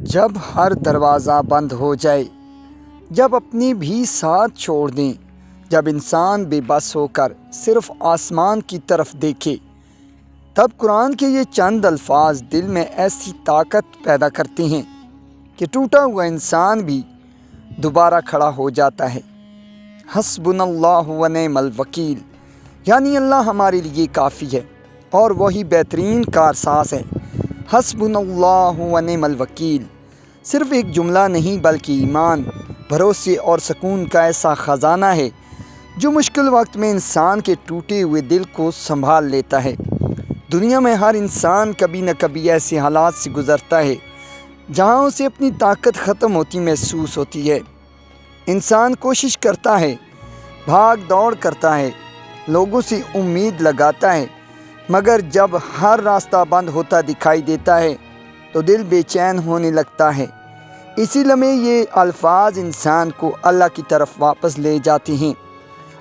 جب ہر دروازہ بند ہو جائے، جب اپنی بھی ساتھ چھوڑ دیں، جب انسان بے بس ہو کر صرف آسمان کی طرف دیکھے، تب قرآن کے یہ چند الفاظ دل میں ایسی طاقت پیدا کرتے ہیں کہ ٹوٹا ہوا انسان بھی دوبارہ کھڑا ہو جاتا ہے۔ حسبنا اللہ و نعم الوکیل، یعنی اللہ ہمارے لیے کافی ہے اور وہی بہترین کارساز ہے۔ حسبنا اللہ و نعم الوکیل صرف ایک جملہ نہیں بلکہ ایمان، بھروسے اور سکون کا ایسا خزانہ ہے جو مشکل وقت میں انسان کے ٹوٹے ہوئے دل کو سنبھال لیتا ہے۔ دنیا میں ہر انسان کبھی نہ کبھی ایسے حالات سے گزرتا ہے جہاں اسے اپنی طاقت ختم ہوتی محسوس ہوتی ہے۔ انسان کوشش کرتا ہے، بھاگ دوڑ کرتا ہے، لوگوں سے امید لگاتا ہے، مگر جب ہر راستہ بند ہوتا دکھائی دیتا ہے تو دل بے چین ہونے لگتا ہے۔ اسی لمحے یہ الفاظ انسان کو اللہ کی طرف واپس لے جاتے ہیں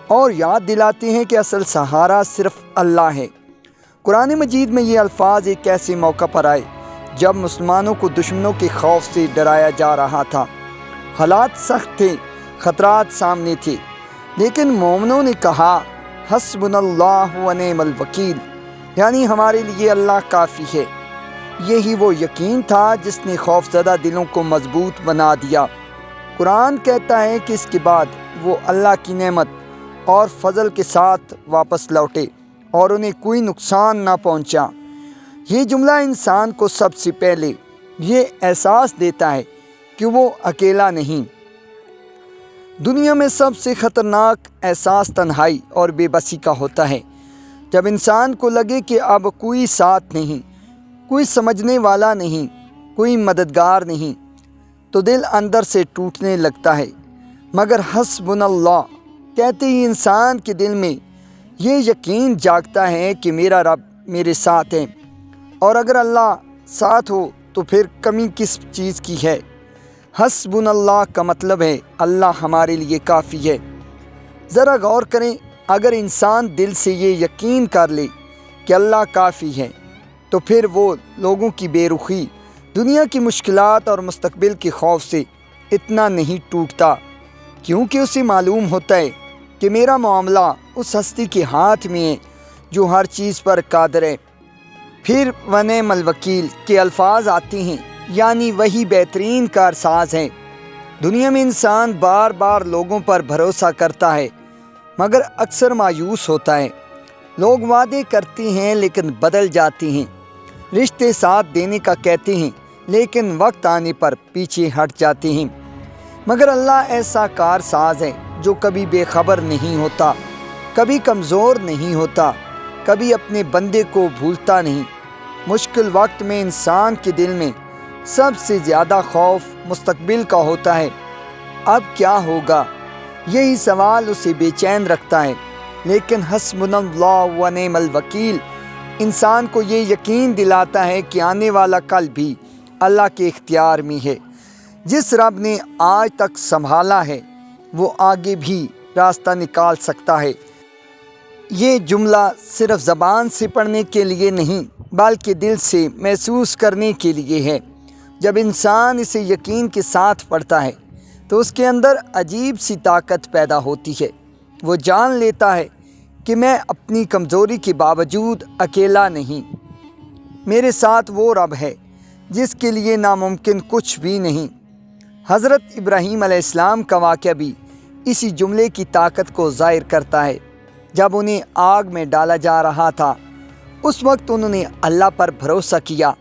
اور یاد دلاتے ہیں کہ اصل سہارا صرف اللہ ہے۔ قرآن مجید میں یہ الفاظ ایک ایسے موقع پر آئے جب مسلمانوں کو دشمنوں کے خوف سے ڈرایا جا رہا تھا۔ حالات سخت تھے، خطرات سامنے تھے، لیکن مومنوں نے کہا حسبنا اللہ و نعم الوکیل، یعنی ہمارے لیے اللہ کافی ہے۔ یہی وہ یقین تھا جس نے خوف زدہ دلوں کو مضبوط بنا دیا۔ قرآن کہتا ہے کہ اس کے بعد وہ اللہ کی نعمت اور فضل کے ساتھ واپس لوٹے اور انہیں کوئی نقصان نہ پہنچا۔ یہ جملہ انسان کو سب سے پہلے یہ احساس دیتا ہے کہ وہ اکیلا نہیں۔ دنیا میں سب سے خطرناک احساس تنہائی اور بے بسی کا ہوتا ہے۔ جب انسان کو لگے کہ اب کوئی ساتھ نہیں، کوئی سمجھنے والا نہیں، کوئی مددگار نہیں، تو دل اندر سے ٹوٹنے لگتا ہے۔ مگر حسبنا اللہ کہتے ہی انسان کے دل میں یہ یقین جاگتا ہے کہ میرا رب میرے ساتھ ہے، اور اگر اللہ ساتھ ہو تو پھر کمی کس چیز کی ہے۔ حسبنا اللہ کا مطلب ہے اللہ ہمارے لیے کافی ہے۔ ذرا غور کریں، اگر انسان دل سے یہ یقین کر لے کہ اللہ کافی ہے تو پھر وہ لوگوں کی بے رخی، دنیا کی مشکلات اور مستقبل کے خوف سے اتنا نہیں ٹوٹتا، کیونکہ اسے معلوم ہوتا ہے کہ میرا معاملہ اس ہستی کے ہاتھ میں ہے جو ہر چیز پر قادر ہے۔ پھر ونعم الوکیل کے الفاظ آتے ہیں، یعنی وہی بہترین کارساز ہے۔ دنیا میں انسان بار بار لوگوں پر بھروسہ کرتا ہے مگر اکثر مایوس ہوتا ہے۔ لوگ وعدے کرتے ہیں لیکن بدل جاتے ہیں، رشتے ساتھ دینے کا کہتے ہیں لیکن وقت آنے پر پیچھے ہٹ جاتے ہیں۔ مگر اللہ ایسا کارساز ہے جو کبھی بے خبر نہیں ہوتا، کبھی کمزور نہیں ہوتا، کبھی اپنے بندے کو بھولتا نہیں۔ مشکل وقت میں انسان کے دل میں سب سے زیادہ خوف مستقبل کا ہوتا ہے۔ اب کیا ہوگا؟ یہی سوال اسے بے چین رکھتا ہے، لیکن حسبنا اللہ و نعم الوکیل انسان کو یہ یقین دلاتا ہے کہ آنے والا کل بھی اللہ کے اختیار میں ہے۔ جس رب نے آج تک سنبھالا ہے وہ آگے بھی راستہ نکال سکتا ہے۔ یہ جملہ صرف زبان سے پڑھنے کے لیے نہیں بلکہ دل سے محسوس کرنے کے لیے ہے۔ جب انسان اسے یقین کے ساتھ پڑھتا ہے تو اس کے اندر عجیب سی طاقت پیدا ہوتی ہے۔ وہ جان لیتا ہے کہ میں اپنی کمزوری کے باوجود اکیلا نہیں، میرے ساتھ وہ رب ہے جس کے لیے ناممکن کچھ بھی نہیں۔ حضرت ابراہیم علیہ السلام کا واقعہ بھی اسی جملے کی طاقت کو ظاہر کرتا ہے۔ جب انہیں آگ میں ڈالا جا رہا تھا اس وقت انہوں نے اللہ پر بھروسہ کیا۔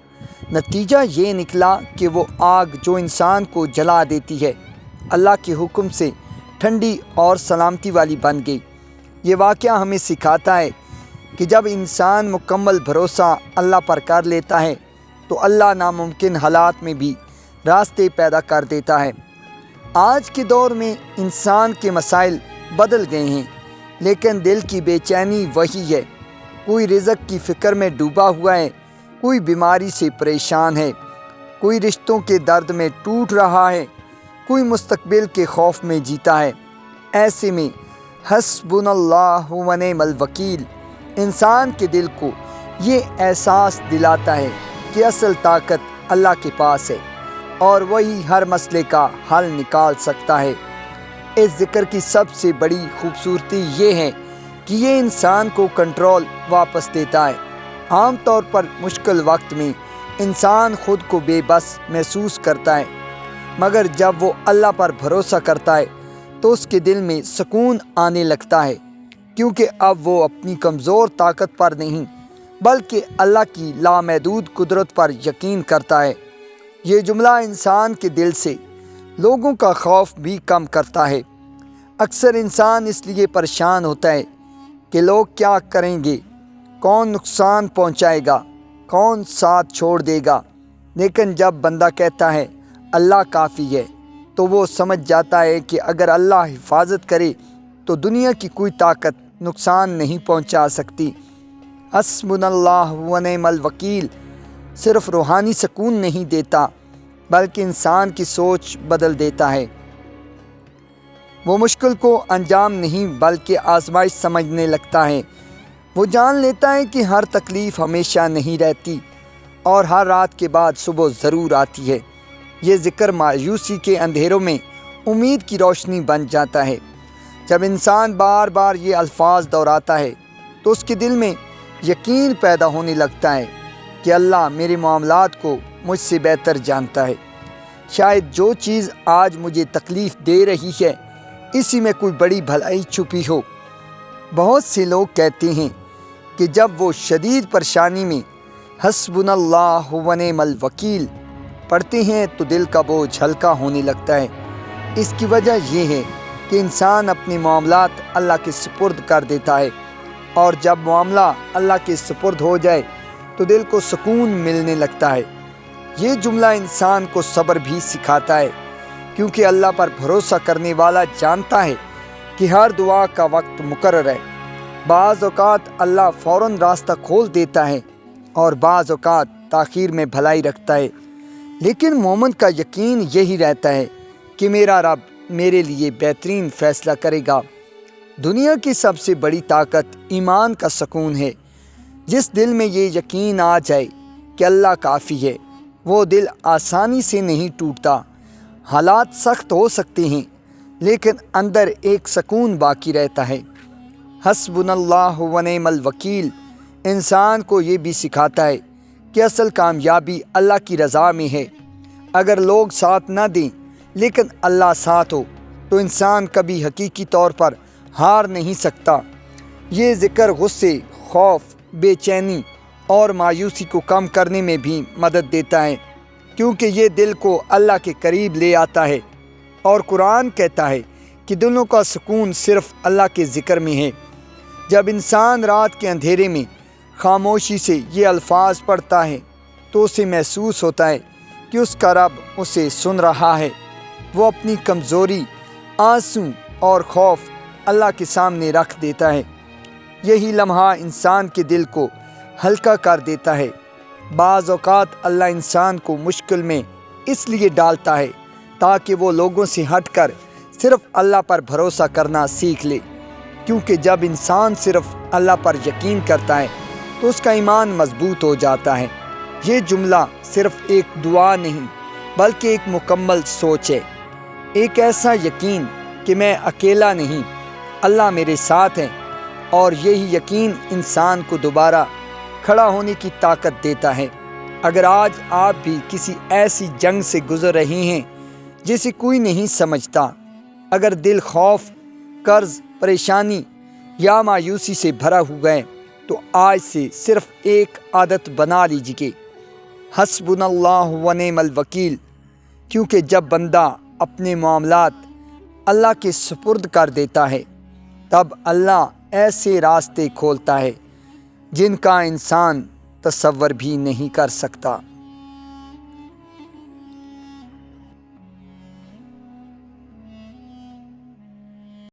نتیجہ یہ نکلا کہ وہ آگ جو انسان کو جلا دیتی ہے اللہ کے حکم سے ٹھنڈی اور سلامتی والی بن گئی۔ یہ واقعہ ہمیں سکھاتا ہے کہ جب انسان مکمل بھروسہ اللہ پر کر لیتا ہے تو اللہ ناممکن حالات میں بھی راستے پیدا کر دیتا ہے۔ آج کے دور میں انسان کے مسائل بدل گئے ہیں لیکن دل کی بے چینی وہی ہے۔ کوئی رزق کی فکر میں ڈوبا ہوا ہے، کوئی بیماری سے پریشان ہے، کوئی رشتوں کے درد میں ٹوٹ رہا ہے، کوئی مستقبل کے خوف میں جیتا ہے۔ ایسے میں حسبنا اللہ و نعم الوکیل انسان کے دل کو یہ احساس دلاتا ہے کہ اصل طاقت اللہ کے پاس ہے۔ اور وہی ہر مسئلے کا حل نکال سکتا ہے۔ اس ذکر کی سب سے بڑی خوبصورتی یہ ہے کہ یہ انسان کو کنٹرول واپس دیتا ہے۔ عام طور پر مشکل وقت میں انسان خود کو بے بس محسوس کرتا ہے، مگر جب وہ اللہ پر بھروسہ کرتا ہے تو اس کے دل میں سکون آنے لگتا ہے، کیونکہ اب وہ اپنی کمزور طاقت پر نہیں بلکہ اللہ کی لامحدود قدرت پر یقین کرتا ہے۔ یہ جملہ انسان کے دل سے لوگوں کا خوف بھی کم کرتا ہے۔ اکثر انسان اس لیے پریشان ہوتا ہے کہ لوگ کیا کریں گے، کون نقصان پہنچائے گا، کون ساتھ چھوڑ دے گا، لیکن جب بندہ کہتا ہے اللہ کافی ہے تو وہ سمجھ جاتا ہے کہ اگر اللہ حفاظت کرے تو دنیا کی کوئی طاقت نقصان نہیں پہنچا سکتی۔ حسبنا اللہ ونعم الوکیل صرف روحانی سکون نہیں دیتا بلکہ انسان کی سوچ بدل دیتا ہے۔ وہ مشکل کو انجام نہیں بلکہ آزمائش سمجھنے لگتا ہے۔ وہ جان لیتا ہے کہ ہر تکلیف ہمیشہ نہیں رہتی اور ہر رات کے بعد صبح ضرور آتی ہے۔ یہ ذکر مایوسی کے اندھیروں میں امید کی روشنی بن جاتا ہے۔ جب انسان بار بار یہ الفاظ دہراتا ہے تو اس کے دل میں یقین پیدا ہونے لگتا ہے کہ اللہ میرے معاملات کو مجھ سے بہتر جانتا ہے۔ شاید جو چیز آج مجھے تکلیف دے رہی ہے اسی میں کوئی بڑی بھلائی چھپی ہو۔ بہت سے لوگ کہتے ہیں کہ جب وہ شدید پریشانی میں حسبنا اللہ ونعم الوکیل پڑھتے ہیں تو دل کا بوجھ ہلکا ہونے لگتا ہے۔ اس کی وجہ یہ ہے کہ انسان اپنے معاملات اللہ کے سپرد کر دیتا ہے، اور جب معاملہ اللہ کے سپرد ہو جائے تو دل کو سکون ملنے لگتا ہے۔ یہ جملہ انسان کو صبر بھی سکھاتا ہے، کیونکہ اللہ پر بھروسہ کرنے والا جانتا ہے کہ ہر دعا کا وقت مقرر ہے۔ بعض اوقات اللہ فوراً راستہ کھول دیتا ہے اور بعض اوقات تاخیر میں بھلائی رکھتا ہے، لیکن مومن کا یقین یہی رہتا ہے کہ میرا رب میرے لیے بہترین فیصلہ کرے گا۔ دنیا کی سب سے بڑی طاقت ایمان کا سکون ہے۔ جس دل میں یہ یقین آ جائے کہ اللہ کافی ہے، وہ دل آسانی سے نہیں ٹوٹتا۔ حالات سخت ہو سکتے ہیں لیکن اندر ایک سکون باقی رہتا ہے۔ حسبنا اللہ ونعم الوکیل انسان کو یہ بھی سکھاتا ہے کہ اصل کامیابی اللہ کی رضا میں ہے۔ اگر لوگ ساتھ نہ دیں لیکن اللہ ساتھ ہو تو انسان کبھی حقیقی طور پر ہار نہیں سکتا۔ یہ ذکر غصے، خوف، بے چینی اور مایوسی کو کم کرنے میں بھی مدد دیتا ہے، کیونکہ یہ دل کو اللہ کے قریب لے آتا ہے، اور قرآن کہتا ہے کہ دلوں کا سکون صرف اللہ کے ذکر میں ہے۔ جب انسان رات کے اندھیرے میں خاموشی سے یہ الفاظ پڑھتا ہے تو اسے محسوس ہوتا ہے کہ اس کا رب اسے سن رہا ہے۔ وہ اپنی کمزوری، آنسو اور خوف اللہ کے سامنے رکھ دیتا ہے۔ یہی لمحہ انسان کے دل کو ہلکا کر دیتا ہے۔ بعض اوقات اللہ انسان کو مشکل میں اس لیے ڈالتا ہے تاکہ وہ لوگوں سے ہٹ کر صرف اللہ پر بھروسہ کرنا سیکھ لے، کیونکہ جب انسان صرف اللہ پر یقین کرتا ہے تو اس کا ایمان مضبوط ہو جاتا ہے۔ یہ جملہ صرف ایک دعا نہیں بلکہ ایک مکمل سوچ ہے، ایک ایسا یقین کہ میں اکیلا نہیں، اللہ میرے ساتھ ہے، اور یہی یقین انسان کو دوبارہ کھڑا ہونے کی طاقت دیتا ہے۔ اگر آج آپ بھی کسی ایسی جنگ سے گزر رہے ہیں جسے کوئی نہیں سمجھتا، اگر دل خوف، قرض، پریشانی یا مایوسی سے بھرا ہوا ہے، تو آج سے صرف ایک عادت بنا لیجیے، حسبنا اللہ ونعم الوکیل، کیونکہ جب بندہ اپنے معاملات اللہ کے سپرد کر دیتا ہے تب اللہ ایسے راستے کھولتا ہے جن کا انسان تصور بھی نہیں کر سکتا۔